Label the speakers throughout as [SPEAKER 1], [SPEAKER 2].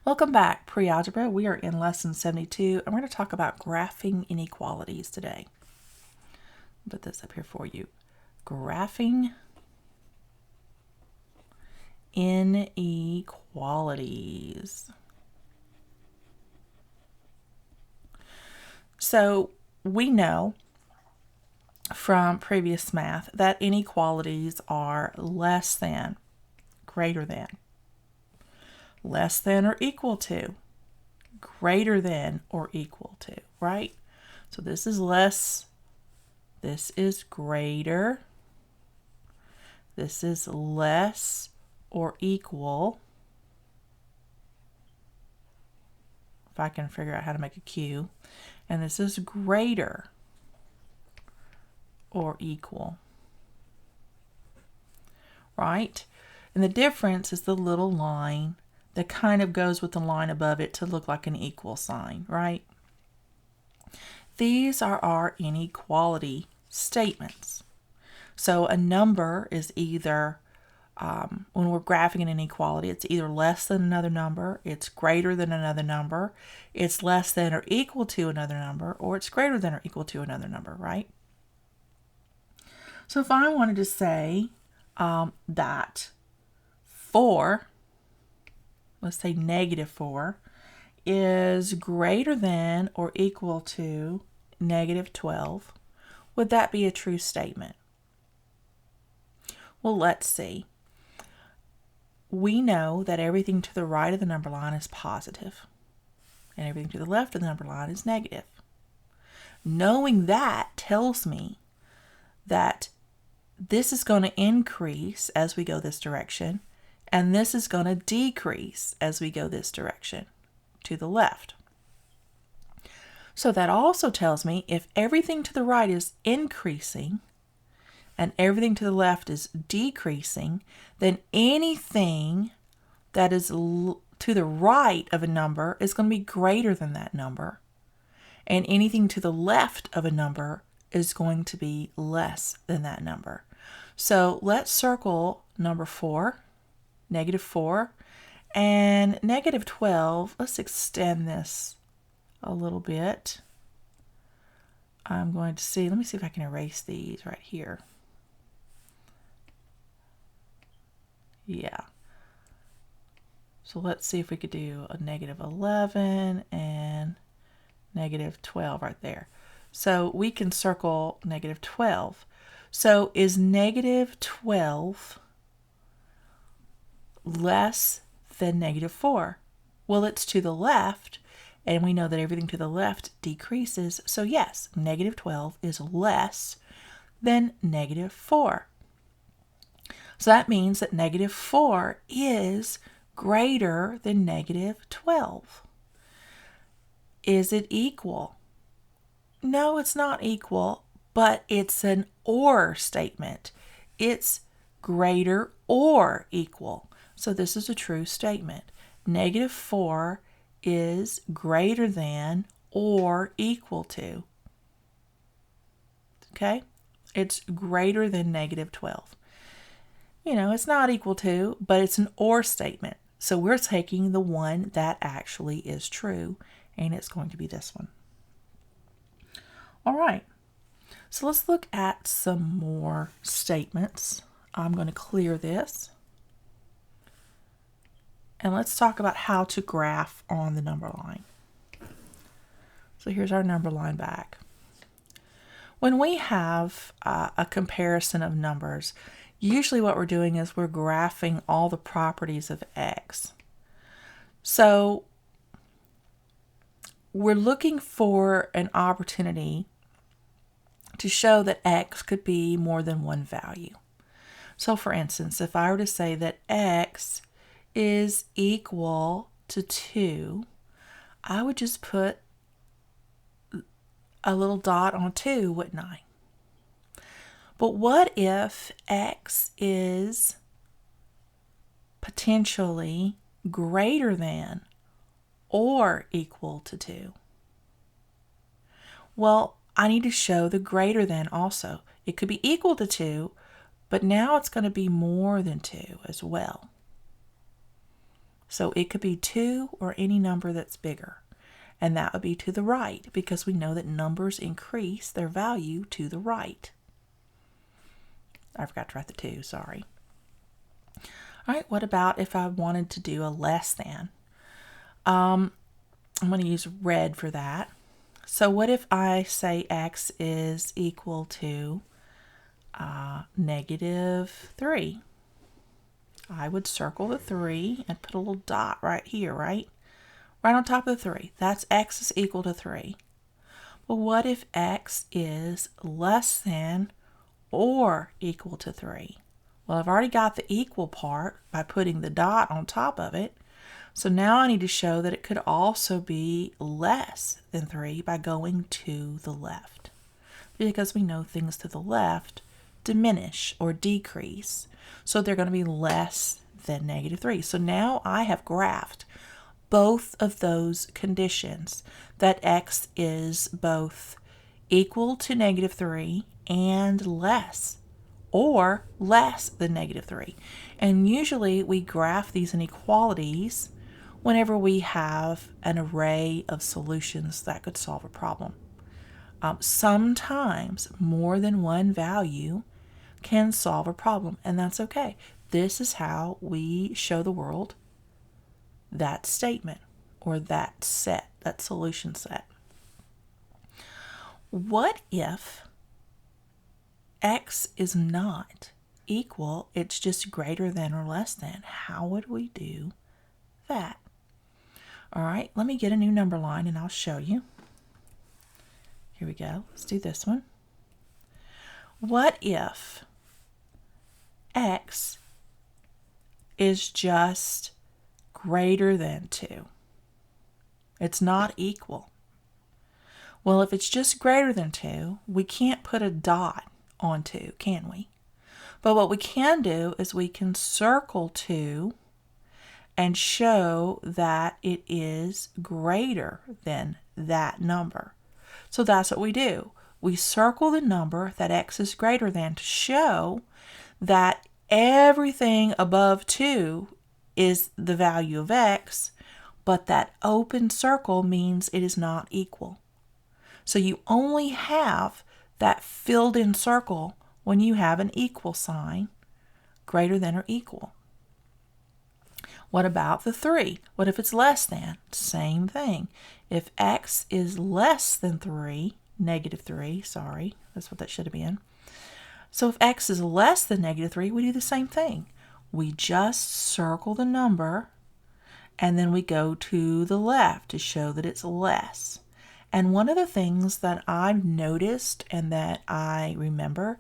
[SPEAKER 1] Welcome back, Prealgebra. We are in lesson 72, and we're going to talk about graphing inequalities today. I'll put this up here for you. Graphing inequalities. So we know from previous math that inequalities are less than, greater than, less than or equal to, greater than or equal to, right? So this is less, this is greater, this is less or equal. If I can figure out how to make a Q. And this is greater or equal, right? And the difference is the little line that kind of goes with the line above it to look like an equal sign, right? These are our inequality statements. So a number is either, when we're graphing an inequality, it's either less than another number, it's greater than another number, it's less than or equal to another number, or it's greater than or equal to another number, right? So if I wanted to say that 4, let's say negative 4, is greater than or equal to negative 12, would that be a true statement? Well, let's see. We know that everything to the right of the number line is positive, and everything to the left of the number line is negative. Knowing that tells me that this is going to increase as we go this direction, and this is going to decrease as we go this direction, to the left. So that also tells me if everything to the right is increasing and everything to the left is decreasing, then anything that is to the right of a number is going to be greater than that number, and anything to the left of a number is going to be less than that number. So let's circle number 4, negative 4, and negative 12. Let's extend this a little bit. I'm going to see, let me see if I can erase these right here. Yeah. So let's see if we could do a negative 11 and negative 12 right there. So we can circle negative 12. So is negative 12 less than negative 4? Well, it's to the left, and we know that everything to the left decreases. So yes, negative 12 is less than negative 4. So that means that negative 4 is greater than negative 12. Is it equal? No, it's not equal, but it's an or statement. It's greater or equal. So this is a true statement. Negative 4 is greater than or equal to. Okay? It's greater than negative 12. You know, it's not equal to, but it's an or statement. So we're taking the one that actually is true, and it's going to be this one. All right, so let's look at some more statements. I'm going to clear this. And let's talk about how to graph on the number line. So here's our number line back. When we have a comparison of numbers, usually what we're doing is we're graphing all the properties of x. So we're looking for an opportunity to show that x could be more than one value. So for instance, if I were to say that x is equal to 2, I would just put a little dot on 2, wouldn't I? But what if x is potentially greater than or equal to 2? Well, I need to show the greater than also. It could be equal to 2, but now it's going to be more than 2 as well. So it could be 2 or any number that's bigger. And that would be to the right, because we know that numbers increase their value to the right. I forgot to write the 2, sorry. All right, what about if I wanted to do a less than? I'm going to use red for that. So what if I say x is equal to -3? I would circle the 3 and put a little dot right here, right? Right on top of the 3. That's x is equal to 3. Well, what if x is less than or equal to 3? Well, I've already got the equal part by putting the dot on top of it. So now I need to show that it could also be less than 3 by going to the left. Because we know things to the left diminish or decrease. So they're going to be less than -3. So now I have graphed both of those conditions, that x is both equal to -3 and less, or less than -3. And usually we graph these inequalities whenever we have an array of solutions that could solve a problem. Sometimes more than one value can solve a problem, and that's okay. This is how we show the world that statement or that set, that solution set. What if x is not equal, it's just greater than or less than? How would we do that? All right, let me get a new number line and I'll show you. Here we go. Let's do this one. What if x is just greater than 2? It's not equal. Well, if it's just greater than 2, we can't put a dot on 2, can we? But what we can do is we can circle 2 and show that it is greater than that number. So that's what we do. We circle the number that x is greater than to show that everything above 2 is the value of x, but that open circle means it is not equal. So you only have that filled in circle when you have an equal sign, greater than or equal. What about the 3? What if it's less than? Same thing. If x is less than 3, -3, sorry, that's what that should have been. So if x is less than -3, we do the same thing. We just circle the number and then we go to the left to show that it's less. And one of the things that I've noticed and that I remember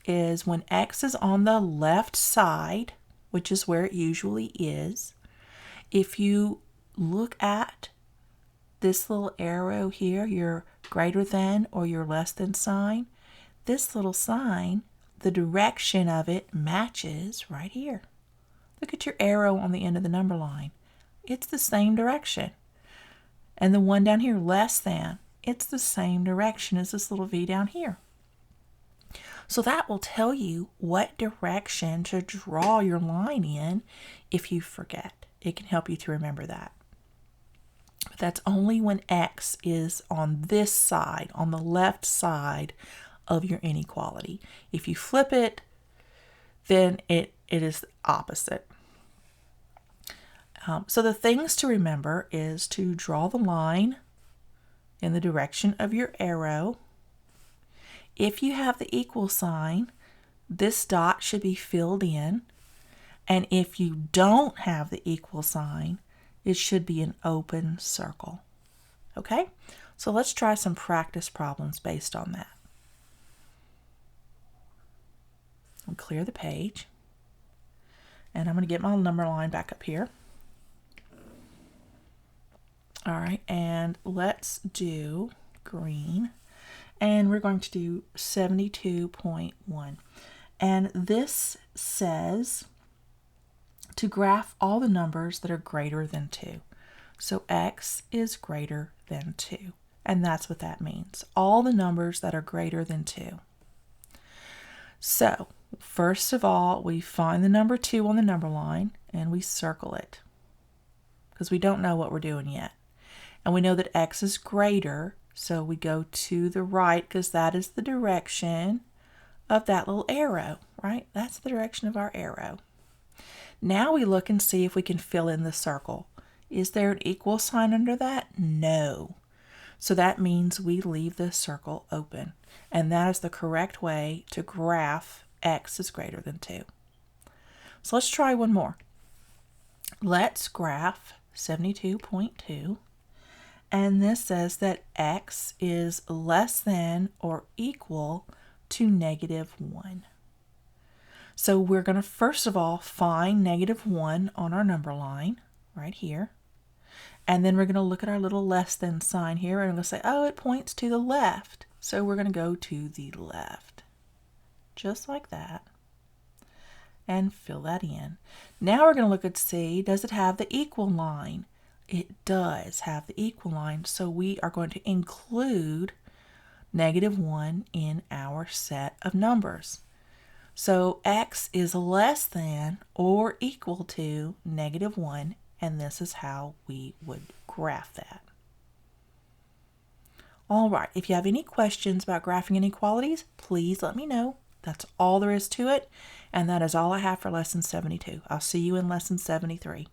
[SPEAKER 1] is when x is on the left side, which is where it usually is, if you look at this little arrow here, your greater than or your less than sign, this little sign, the direction of it matches right here. Look at your arrow on the end of the number line. It's the same direction. And the one down here, less than, it's the same direction as this little V down here. So that will tell you what direction to draw your line in if you forget. It can help you to remember that. But that's only when x is on this side, on the left side of your inequality. If you flip it, then it is the opposite. So the things to remember is to draw the line in the direction of your arrow. If you have the equal sign, this dot should be filled in. And if you don't have the equal sign, it should be an open circle. Okay? So let's try some practice problems based on that. I'll clear the page. And I'm going to get my number line back up here. All right, and let's do green. And we're going to do 72.1. And this says to graph all the numbers that are greater than 2. So x is greater than 2. And that's what that means. All the numbers that are greater than 2. So first of all, we find the number 2 on the number line and we circle it. because we don't know what we're doing yet. And we know that x is greater, so we go to the right because that is the direction of that little arrow, right? That's the direction of our arrow. Now we look and see if we can fill in the circle. Is there an equal sign under that? No. So that means we leave this circle open. And that is the correct way to graph x is greater than 2. So let's try one more. Let's graph 72.2. And this says that x is less than or equal to -1. So we're going to first of all find -1 on our number line right here. And then we're going to look at our little less than sign here and we're going to say, oh, it points to the left. So we're going to go to the left, just like that, and fill that in. Now we're going to look and see, does it have the equal line? It does have the equal line, so we are going to include -1 in our set of numbers. So x is less than or equal to -1, and this is how we would graph that. All right, if you have any questions about graphing inequalities, please let me know. That's all there is to it, and that is all I have for Lesson 72. I'll see you in Lesson 73.